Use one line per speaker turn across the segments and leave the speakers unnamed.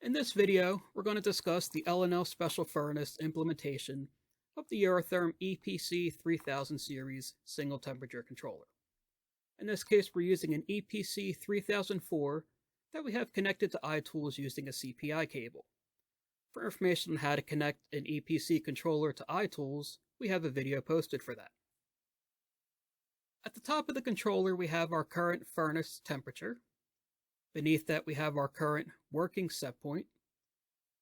In this video, we're going to discuss the L&L Special Furnace implementation of the Eurotherm EPC3000 series single temperature controller. In this case, we're using an EPC3004 that we have connected to iTools using a CPI cable. For information on how to connect an EPC controller to iTools, we have a video posted for that. At the top of the controller, we have our current furnace temperature. Beneath that, we have our current working set point.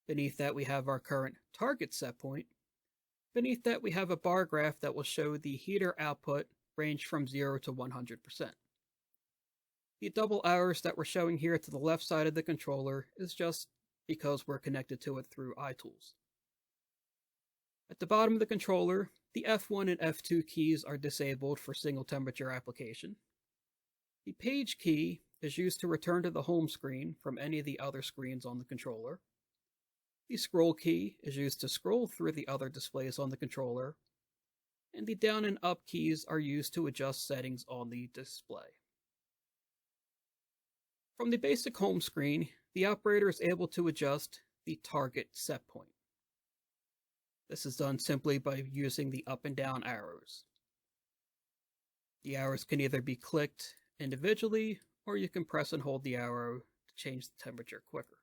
Beneath that, we have our current target set point. Beneath that, we have a bar graph that will show the heater output range from 0 to 100%. The double arrows that we're showing here to the left side of the controller is just because we're connected to it through iTools. At the bottom of the controller, the F1 and F2 keys are disabled for single temperature application. The page key is used to return to the home screen from any of the other screens on the controller. The scroll key is used to scroll through the other displays on the controller, and the down and up keys are used to adjust settings on the display. From the basic home screen, the operator is able to adjust the target set point. This is done simply by using the up and down arrows. The arrows can either be clicked individually, or you can press and hold the arrow to change the temperature quicker.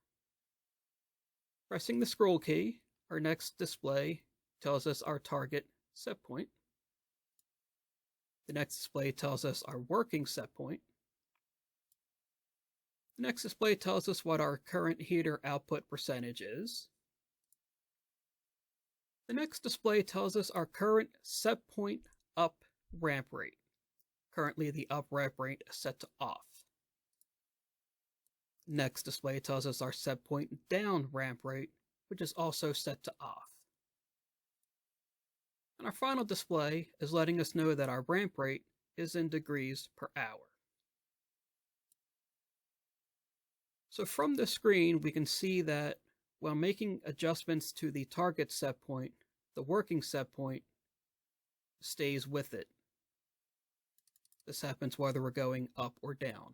Pressing the scroll key, our next display tells us our target set point. The next display tells us our working set point. The next display tells us what our current heater output percentage is. The next display tells us our current set point up ramp rate. Currently, the up ramp rate is set to off. Next display tells us our set point down ramp rate, which is also set to off. And our final display is letting us know that our ramp rate is in degrees per hour. So from the screen, we can see that while making adjustments to the target set point, the working set point stays with it. This happens whether we're going up or down.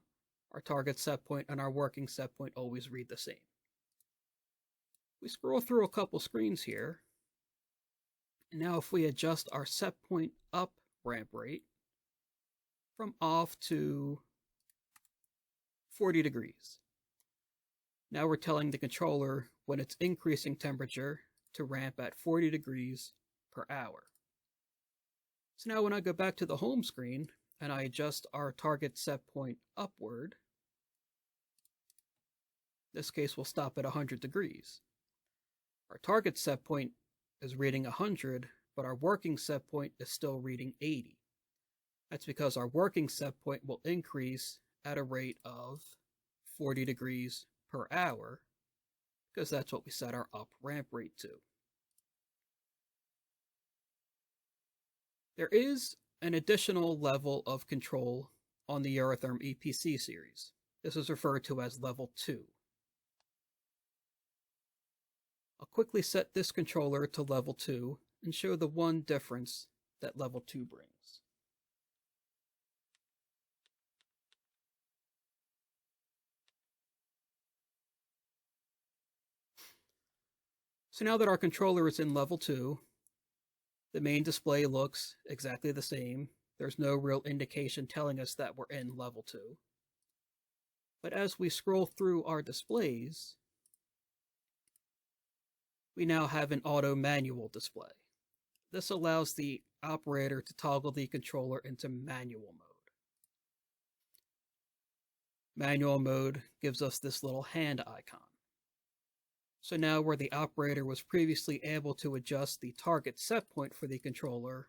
Our target set point and our working set point always read the same. We scroll through a couple screens here. And now if we adjust our set point up ramp rate from off to 40 degrees. Now we're telling the controller when it's increasing temperature to ramp at 40 degrees per hour. So now when I go back to the home screen and I adjust our target set point upward, this case will stop at 100 degrees. Our target set point is reading 100, but our working set point is still reading 80. That's because our working set point will increase at a rate of 40 degrees per hour, because that's what we set our up ramp rate to. There is an additional level of control on the Eurotherm EPC series. This is referred to as level 2. I'll quickly set this controller to level 2 and show the one difference that level 2 brings. So now that our controller is in level 2, the main display looks exactly the same. There's no real indication telling us that we're in level 2. But as we scroll through our displays, we now have an auto manual display. This allows the operator to toggle the controller into manual mode. Manual mode gives us this little hand icon. So now where the operator was previously able to adjust the target set point for the controller,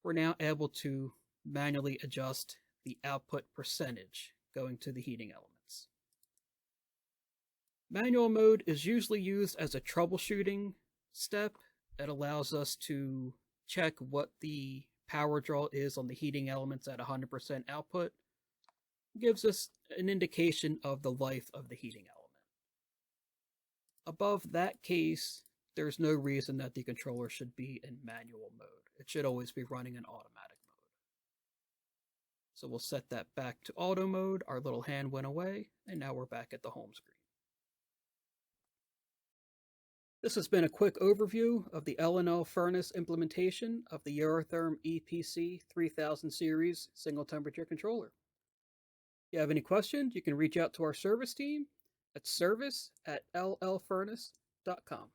we're now able to manually adjust the output percentage going to the heating elements. Manual mode is usually used as a troubleshooting step. It allows us to check what the power draw is on the heating elements at 100% output. It gives us an indication of the life of the heating element. Above that case, there's no reason that the controller should be in manual mode. It should always be running in automatic mode. So we'll set that back to auto mode. Our little hand went away, and now we're back at the home screen. This has been a quick overview of the L&L Furnace implementation of the Eurotherm EPC3000 series single temperature controller. If you have any questions, you can reach out to our service team at service@llfurnace.com.